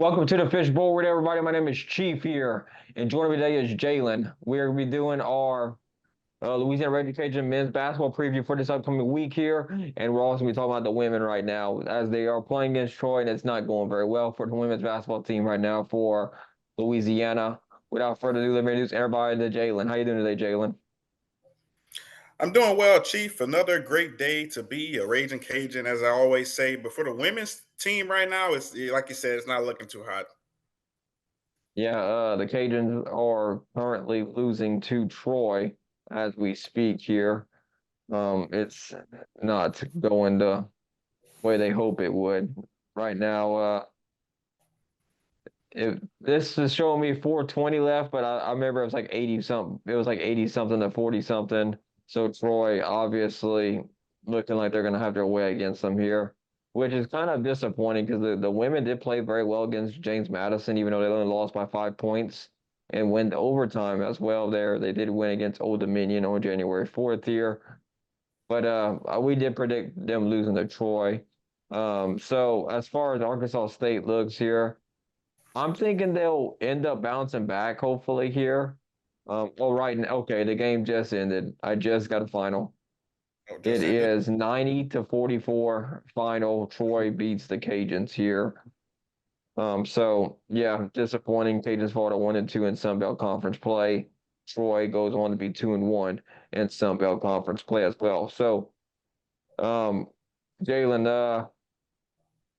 Welcome to the Fishbowl with everybody. My name is Chief here, and joining me today is Jalen. We're going to be doing our Louisiana Ragin Cajuns men's basketball preview for this upcoming week here, and we're also going to be talking about the women right now as they are playing against Troy, and it's not going very well for the women's basketball team right now for Louisiana. Without further ado, let me introduce everybody to Jalen. How you doing today, Jalen? I'm doing well, Chief. Another great day to be a Raging Cajun, as I always say. But for the women's team right now, it's like you said, it's not looking too hot. Yeah, the Cajuns are currently losing to Troy as we speak here. It's not going the way they hope it would. Right now, this is showing me 420 left, but I remember it was like 80 something. It was like 80 something to 40 something. So Troy obviously looking like they're going to have their way against them here, which is kind of disappointing because the women did play very well against James Madison, even though they only lost by 5 points and went to overtime as well there. They did win against Old Dominion on January 4th here. But we did predict them losing to Troy. So as far as Arkansas State looks here, I'm thinking they'll end up bouncing back, hopefully here. All right, okay, the game just ended. I just got a final. Oh, It just ended. is 90 to 44 final. Troy beats the Cajuns here. So yeah, disappointing. Cajuns fall to 1-2 in Sun Belt Conference play. Troy goes on to be 2-1 in Sun Belt Conference play as well. So, um, Jalen,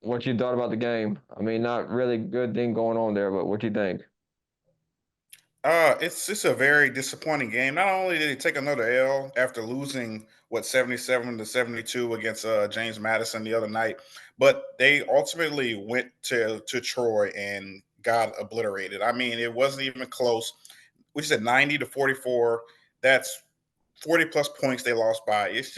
what you thought about the game? I mean, not really good thing going on there, but what you think? It's just a very disappointing game. Not only did they take another L after losing 77 to 72 against James Madison the other night, but they ultimately went to Troy and got obliterated. I mean, it wasn't even close. We said 90 to 44. That's 40 plus points they lost by. It's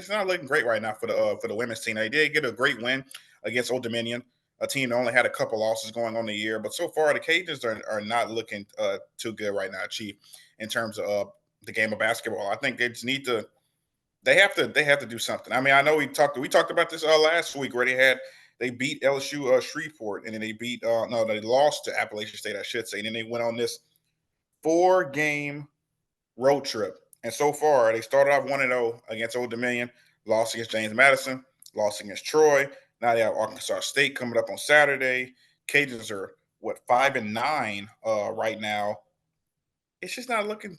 not looking great right now for the women's team. They did get a great win against Old Dominion, a team that only had a couple losses going on the year. But so far, the Cajuns are not looking too good right now, Chief, in terms of the game of basketball. I think they just need to. They have to do something. I mean, I know we talked about this last week where they beat LSU Shreveport, and then they beat no, they lost to Appalachian State, I should say, and then they went on this 4-game road trip. And so far, they started off 1-0 against Old Dominion, lost against James Madison, lost against Troy. Now they have Arkansas State coming up on Saturday. Cajuns are what 5-9 right now. It's just not looking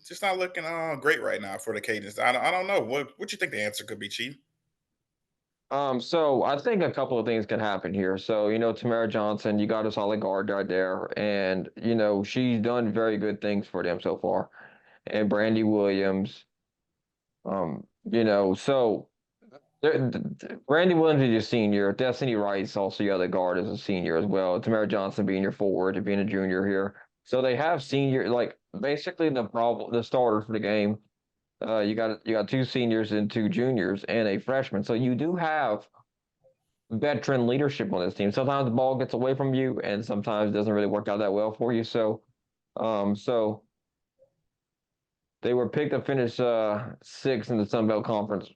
great right now for the Cajuns. I don't know what you think the answer could be, Chief. So I think a couple of things can happen here. So, Tamara Johnson, you got a solid guard right there, and she's done very good things for them so far. And Brandy Williams, so Brandy Williams is your senior. Destiny Wright's also your other guard as a senior as well. Tamara Johnson being your forward and being a junior here. So they have senior, like basically the starters for the game. You got two seniors and two juniors and a freshman. So you do have veteran leadership on this team. Sometimes the ball gets away from you, and sometimes it doesn't really work out that well for you. So they were picked to finish sixth in the Sun Belt Conference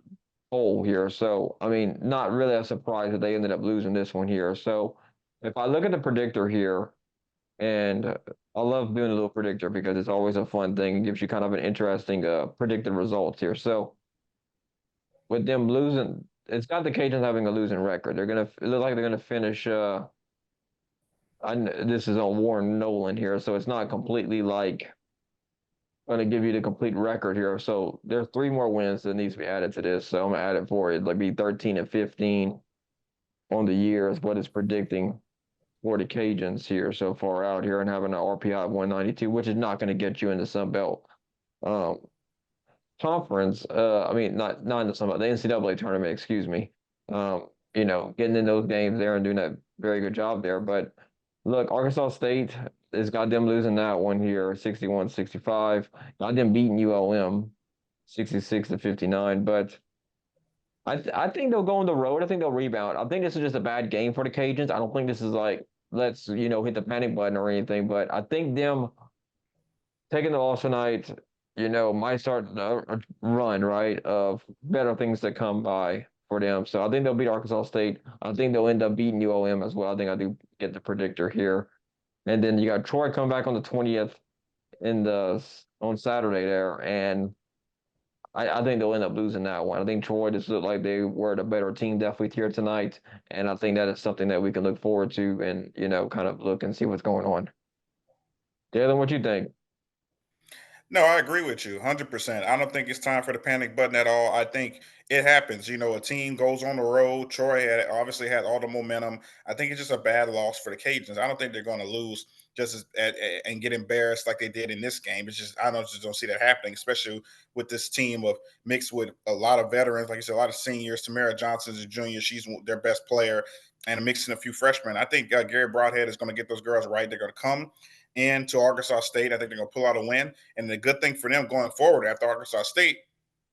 poll here. So I mean, not really a surprise that they ended up losing this one here. So if I look at the predictor here, and I love doing a little predictor because it's always a fun thing. It gives you kind of an interesting predicted results here. So with them losing, it's got the Cajuns having a losing record. It looks like they're gonna finish. This is on Warren Nolan here, so it's not completely like going to give you the complete record here. So there's three more wins that needs to be added to this. So I'm gonna add it for it. Like be 13-15 on the year is what it's predicting for the Cajuns here so far out here and having an RPI of 192, which is not going to get you in the Sun Belt um, conference. I mean, not in the Sun Belt, the NCAA tournament, excuse me. Getting in those games there and doing a very good job there. But look, Arkansas State has got them losing that one here, 61-65. Got them beating ULM 66-59. But I think they'll go on the road. I think they'll rebound. I think this is just a bad game for the Cajuns. I don't think this is like let's hit the panic button or anything. But I think them taking the loss tonight, might start a run right of better things to come by for them. So I think they'll beat Arkansas State. I think they'll end up beating ULM as well. I think I do get the predictor here. And then you got Troy come back on the 20th on Saturday there, and I think they'll end up losing that one. I think Troy just looked like they were the better team definitely here tonight, and I think that is something that we can look forward to and kind of look and see what's going on. Jalen, what you think? No, I agree with you 100%. I don't think it's time for the panic button at all. I think it happens. A team goes on the road. Troy had obviously had all the momentum. I think it's just a bad loss for the Cajuns. I don't think they're going to lose and get embarrassed like they did in this game. It's just just don't see that happening, especially with this team of mixed with a lot of veterans, like you said, a lot of seniors. Tamara Johnson's a junior; she's their best player, and mixing a few freshmen. I think Gary Broadhead is going to get those girls right. They're going to come into Arkansas State. I think they're going to pull out a win. And the good thing for them going forward after Arkansas State,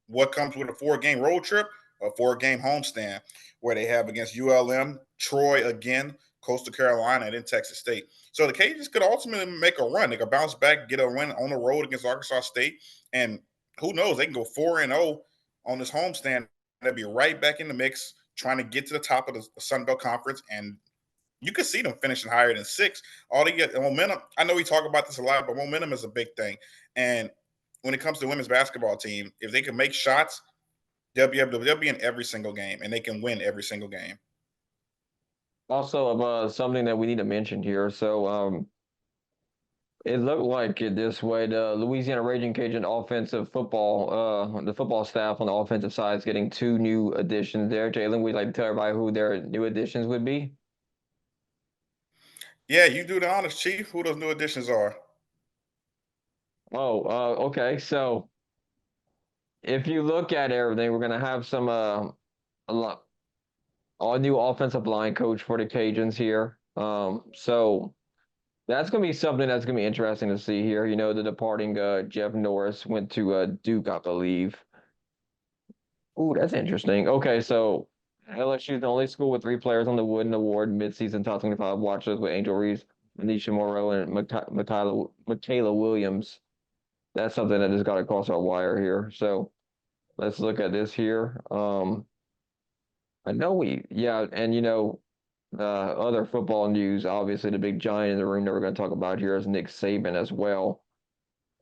what comes with a 4-game road trip? A 4-game homestand where they have against ULM, Troy again, Coastal Carolina, and then Texas State. So the Cajuns could ultimately make a run. They could bounce back, get a win on the road against Arkansas State. And who knows, they can go 4-0 on this homestand. They'll be right back in the mix, trying to get to the top of the Sun Belt Conference, and you could see them finishing higher than 6. All they get momentum. I know we talk about this a lot, but momentum is a big thing. And when it comes to women's basketball team, if they can make shots, they'll be in every single game, and they can win every single game. Also, something that we need to mention here. So, it looked like it this way. The Louisiana Ragin Cajun offensive football, the football staff on the offensive side is getting 2 new additions there. Jalen, we'd like to tell everybody who their new additions would be. Yeah, you do the honors, Chief. Who those new additions are? Oh, okay. So if you look at everything, we're gonna have a lot all new offensive line coach for the Cajuns here. So that's gonna be something that's gonna be interesting to see here. The departing Jeff Norris went to Duke, I believe. Ooh, that's interesting. Okay, so LSU is the only school with 3 players on the Wooden Award midseason top 25 watch list with Angel Reese, Anisha Morrow, and Michaela Williams. That's something that just got across our wire here. So let's look at this here. I know yeah, and other football news, obviously the big giant in the room that we're going to talk about here is Nick Saban as well.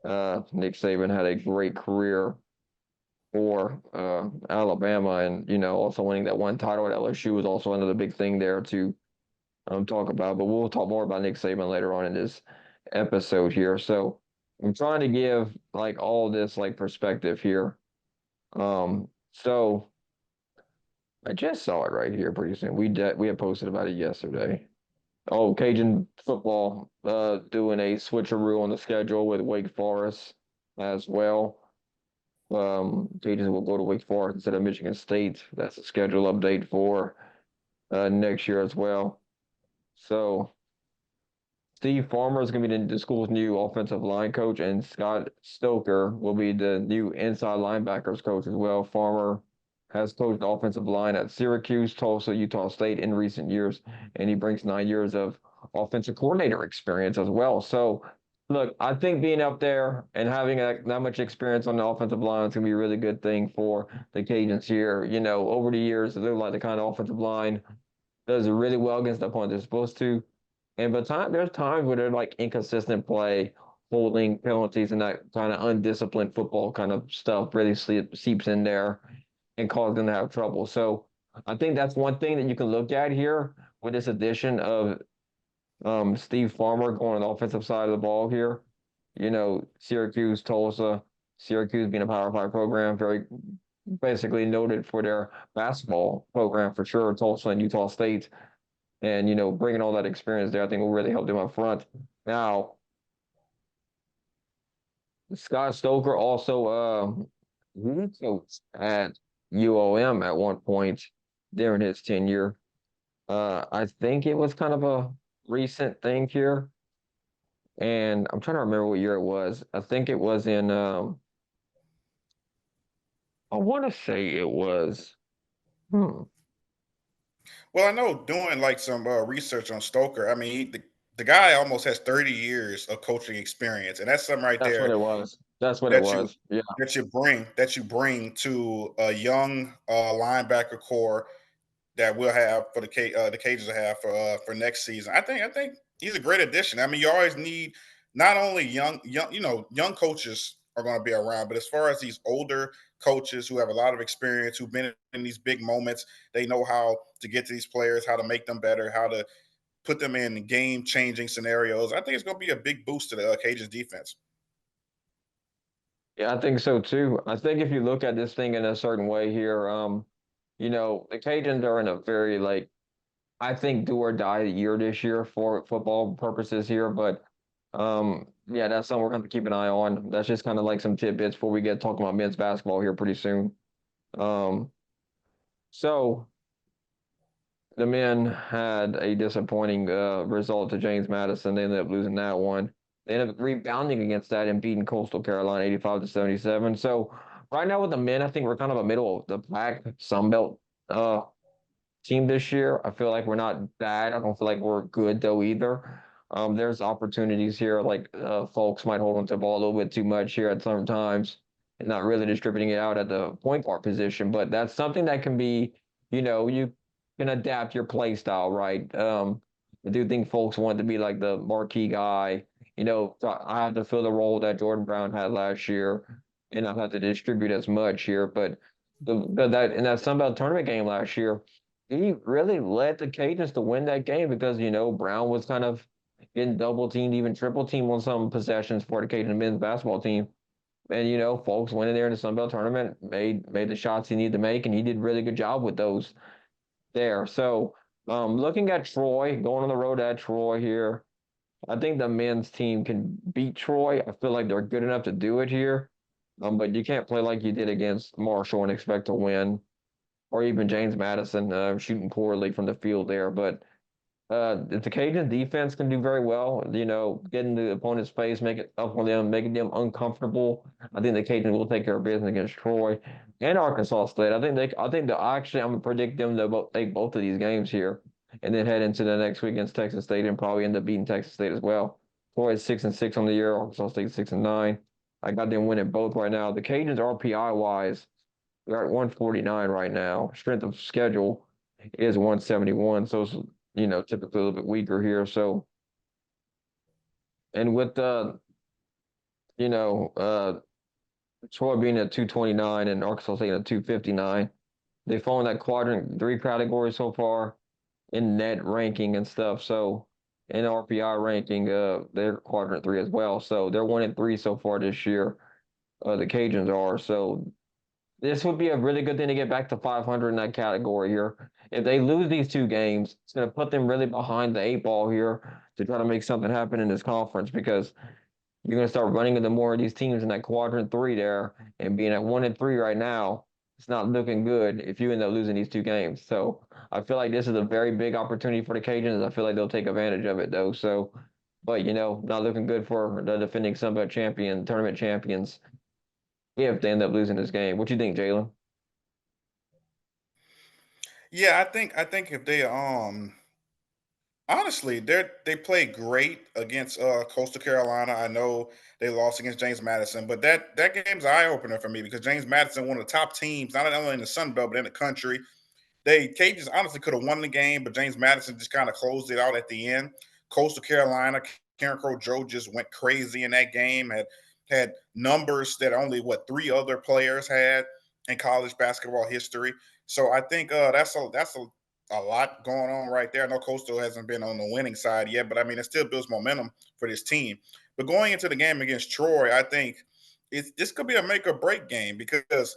Nick Saban had a great career for Alabama, and also winning that one title at LSU was also another big thing there to talk about. But we'll talk more about Nick Saban later on in this episode here. So I'm trying to give like all this like perspective here. So I just saw it right here pretty soon. We had posted about it yesterday. Oh, Cajun football doing a switcheroo on the schedule with Wake Forest as well. Cajuns will go to Wake Forest instead of Michigan State. That's a schedule update for next year as well. So Steve Farmer is going to be the school's new offensive line coach, and Scott Stoker will be the new inside linebackers coach as well. Farmer has coached the offensive line at Syracuse, Tulsa, Utah State in recent years, and he brings 9 years of offensive coordinator experience as well. So, look, I think being up there and having that much experience on the offensive line is going to be a really good thing for the Cajuns here. Over the years, they're like the kind of offensive line does really well against the opponent they're supposed to. And there's times where they're like inconsistent play, holding penalties, and that kind of undisciplined football kind of stuff really seeps in there and cause them to have trouble. So I think that's one thing that you can look at here with this addition of Steve Farmer going on the offensive side of the ball here. Syracuse, Tulsa, Syracuse being a Power 5 program, very basically noted for their basketball program for sure. Tulsa and Utah State, and bringing all that experience there, I think will really help them up front. Now, Scott Stoker also he coached at ULM at one point during his tenure. I think it was kind of a recent thing here, and I'm trying to remember what year it was. I think it was in I want to say it was. Hmm, Well, I know doing like some research on Stoker. I mean, the guy almost has 30 years of coaching experience, and that's something right that's what there. it was. That's what it that you was. Yeah. bring to a young linebacker core that we'll have for the Cajuns to have for next season. I think he's a great addition. I mean, you always need not only young coaches are going to be around, but as far as these older coaches who have a lot of experience, who've been in these big moments, they know how to get to these players, how to make them better, how to put them in game changing scenarios. I think it's going to be a big boost to the Cajuns defense. Yeah, I think so too. I think if you look at this thing in a certain way here, the Cajuns are in a very like I think do or die year this year for football purposes here, but yeah, that's something we're going to keep an eye on. That's just kind of like some tidbits before we get talking about men's basketball here pretty soon. Um, so the men had a disappointing result to James Madison. They ended up losing that one. They ended up rebounding against that and beating Coastal Carolina 85-77. So right now with the men, I think we're kind of a middle of the pack Sun Belt uh, team this year. I feel like we're not bad. I don't feel like we're good though either. There's opportunities here, like folks might hold on to the ball a little bit too much here at some times and not really distributing it out at the point guard position. But that's something that can be, you can adapt your play style, right? I do think folks want to be like the marquee guy. So I have to fill the role that Jordan Brown had last year, and I have to distribute as much here. But that in that Sun Belt tournament game last year he really led the Cajuns to win that game because, Brown was kind of getting double teamed, even triple teamed on some possessions for the Cajun men's basketball team. And, folks went in there in the Sun Belt tournament, made the shots he needed to make, and he did a really good job with those there. So, looking at Troy, going on the road at Troy here, I think the men's team can beat Troy. I feel like they're good enough to do it here. But you can't play like you did against Marshall and expect to win or even James Madison shooting poorly from the field there. But if the Cajun defense can do very well, getting the opponent's face, make it up for them, making them uncomfortable. I think the Cajuns will take care of business against Troy and Arkansas State. I think that actually I'm gonna predict them to take both of these games here, and then head into the next week against Texas State and probably end up beating Texas State as well. Troy is 6-6 on the year. Arkansas State 6-9. I got them winning both right now. The Cajuns RPI wise. We're at 149 right now. Strength of schedule is 171, so it's typically a little bit weaker here. So, and with you know Troy being at 229 and Arkansas State at 259, they fall in that quadrant three category so far in net ranking and stuff. So, in RPI ranking, they're quadrant three as well. So they're 1-3 so far this year. The Cajuns are so. This would be a really good thing to get back to 500 in that category here. If they lose these two games, it's going to put them really behind the eight ball here to try to make something happen in this conference because you're going to start running into more of these teams in that quadrant three there and being at 1-3 right now. It's not looking good if you end up losing these two games. So I feel like this is a very big opportunity for the Cajuns. I feel like they'll take advantage of it though. So, but not looking good for the defending Sun Belt tournament champions if they end up losing this game. What you think, Jalen? Yeah, I think if they honestly, they played great against Coastal Carolina. I know they lost against James Madison, but that game's an eye opener for me because James Madison, one of the top teams, not only in the Sun Belt but in the country. They Cajuns honestly could have won the game, but James Madison just kind of closed it out at the end. Coastal Carolina, Karen Crow Joe just went crazy in that game. Had numbers that only three other players had in college basketball history. So I think that's a lot going on right there. I know Coastal hasn't been on the winning side yet, but I mean it still builds momentum for this team. But going into the game against Troy, I think this could be a make or break game because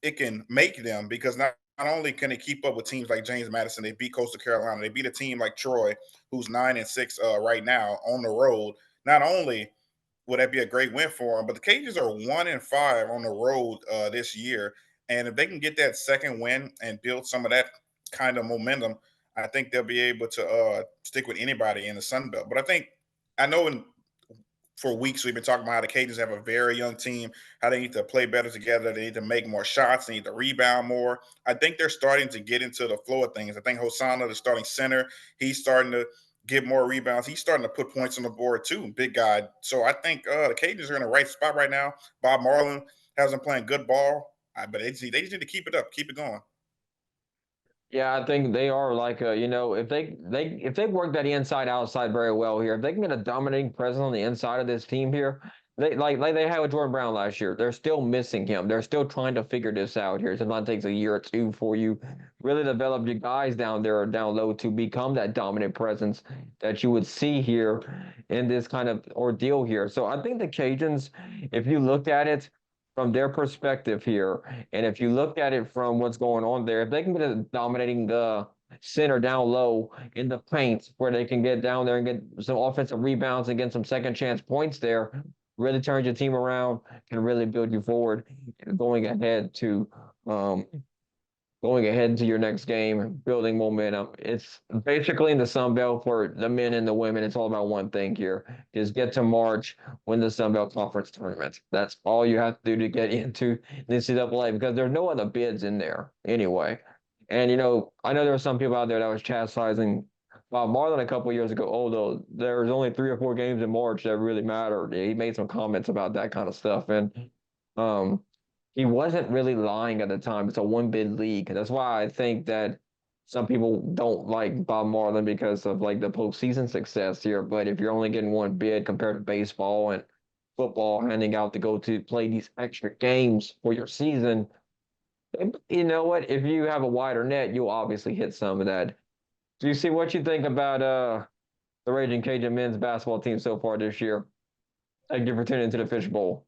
it can make them because not only can they keep up with teams like James Madison, they beat Coastal Carolina, they beat a team like Troy, who's 9-6 right now on the road. Not only would that be a great win for them, but the Cajuns are 1-5 on the road this year, and if they can get that second win and build some of that kind of momentum, I think they'll be able to stick with anybody in the Sun Belt. But I know for weeks we've been talking about how the Cajuns have a very young team, how they need to play better together, they need to make more shots, they need to rebound more. I think they're starting to get into the flow of things. I think Hosanna, the starting center, he's starting to get more rebounds. He's starting to put points on the board too, big guy. So I think the Cajuns are in the right spot right now. Bob Marlin has them playing good ball, but they just need to keep it up, keep it going. Yeah, I think they are like if they work that inside outside very well here, if they can get a dominating presence on the inside of this team here, they they had with Jordan Brown last year. They're still missing him. They're still trying to figure this out here. Sometimes it takes a year or two for you really develop your guys down there or down low to become that dominant presence that you would see here in this kind of ordeal here. So I think the Cajuns, if you looked at it from their perspective here, and if you look at it from what's going on there, if they can get a dominating the center down low in the paint where they can get down there and get some offensive rebounds and get some second chance points there, really turns your team around, can really build you forward going ahead to um, going ahead into your next game, building momentum. It's basically in the Sun Belt for the men and the women. It's all about one thing here: is get to March, win the Sun Belt Conference tournament. That's all you have to do to get into the NCAA because there's no other bids in there anyway. And I know there were some people out there that was chastising Bob Marlin a couple years ago. Oh, though there's only 3 or 4 games in March that really mattered. He made some comments about that kind of stuff, and um, he wasn't really lying at the time. It's a one bid league. That's why I think that some people don't like Bob Marlin because of like the postseason success here. But if you're only getting one bid compared to baseball and football handing out to go to play these extra games for your season, you know what? If you have a wider net, you'll obviously hit some of that. Do you see what you think about the Raging Cajun men's basketball team so far this year? Thank you for tuning into the Fish Bowl.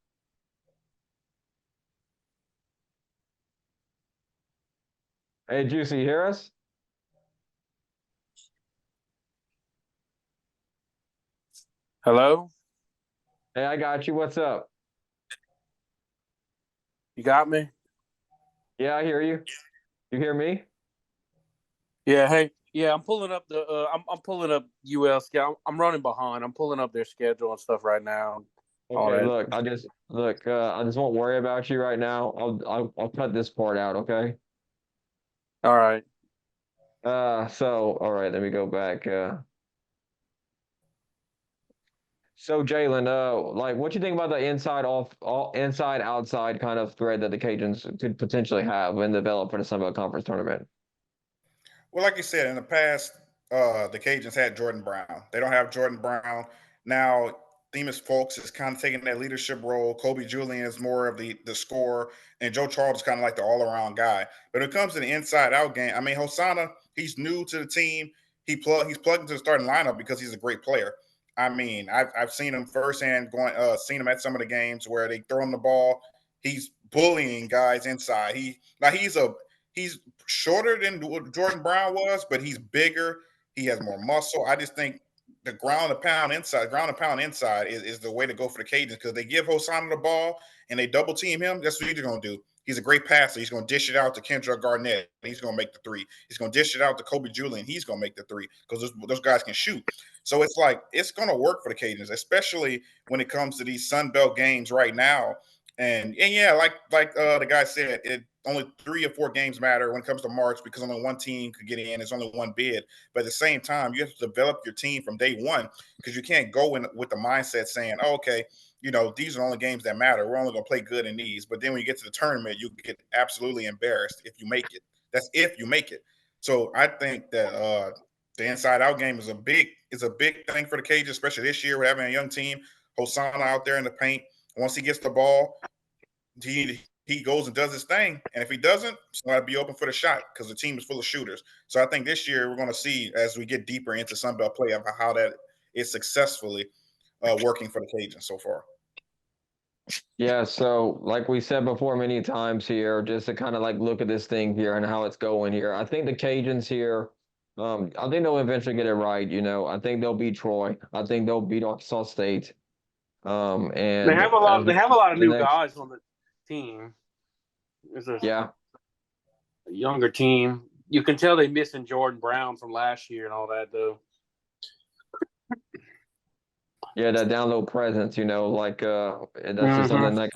Hey, Juicy, you hear us? Hello? Hey, I got you. What's up? You got me? Yeah, I hear you. You hear me? Yeah, hey. Yeah, I'm pulling up the I'm pulling up UL schedule. I'm running behind. I'm pulling up their schedule and stuff right now. All Okay, that. look, I just won't worry about you right now. I'll cut this part out, okay? All right. So all right, let me go back. So Jalen, like what you think about the inside outside kind of thread that the Cajuns could potentially have and develop for the Sun Belt Conference tournament? Well, like you said, in the past, the Cajuns had Jordan Brown. They don't have Jordan Brown now. Themis Folks is kind of taking that leadership role. Kobe Julian is more of the scorer, and Joe Charles is kind of like the all around guy. But when it comes to the inside out game, I mean, Hosanna, he's new to the team. He's plugged into the starting lineup because he's a great player. I mean, I've seen him firsthand seen him at some of the games where they throw him the ball. He's bullying guys inside. He's shorter than what Jordan Brown was, but he's bigger. He has more muscle. I just think the ground and pound inside is the way to go for the Cajuns because they give Hosanna the ball and they double team him. That's what he's going to do. He's a great passer. He's going to dish it out to Kendra Garnett. He's going to make the three. He's going to dish it out to Kobe Julian. He's going to make the three because those guys can shoot. So it's like it's going to work for the Cajuns, especially when it comes to these Sun Belt games right now. And yeah, like the guy said, it only 3 or 4 games matter when it comes to March because only one team could get in. It's only one bid. But at the same time, you have to develop your team from day one because you can't go in with the mindset saying, oh, okay, these are the only games that matter. We're only going to play good in these. But then when you get to the tournament, you get absolutely embarrassed if you make it. That's if you make it. So I think that the inside out game is a big thing for the Cajuns, especially this year with having a young team. Hosanna out there in the paint. Once he gets the ball, he goes and does his thing. And if he doesn't, somebody be open for the shot because the team is full of shooters. So I think this year we're going to see as we get deeper into Sun Belt play how that is successfully working for the Cajuns so far. Yeah, so like we said before many times here, just to kind of like look at this thing here and how it's going here. I think the Cajuns here, I think they'll eventually get it right. I think they'll beat Troy. I think they'll beat Arkansas State. They And have a as lot. we They have a lot of the new next, guys on the team. It's a yeah, younger team. You can tell they're missing Jordan Brown from last year and all that, though. yeah, that down low presence, like that's just something Mm-hmm. like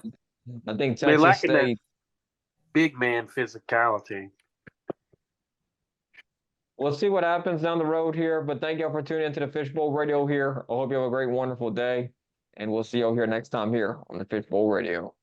I think They're Texas lacking that State. big man physicality. we'll see what happens down the road here. But thank y'all for tuning into the Fishbowl Radio here. I hope you have a great, wonderful day. And we'll see y'all here next time here on the Fishbowl Radio.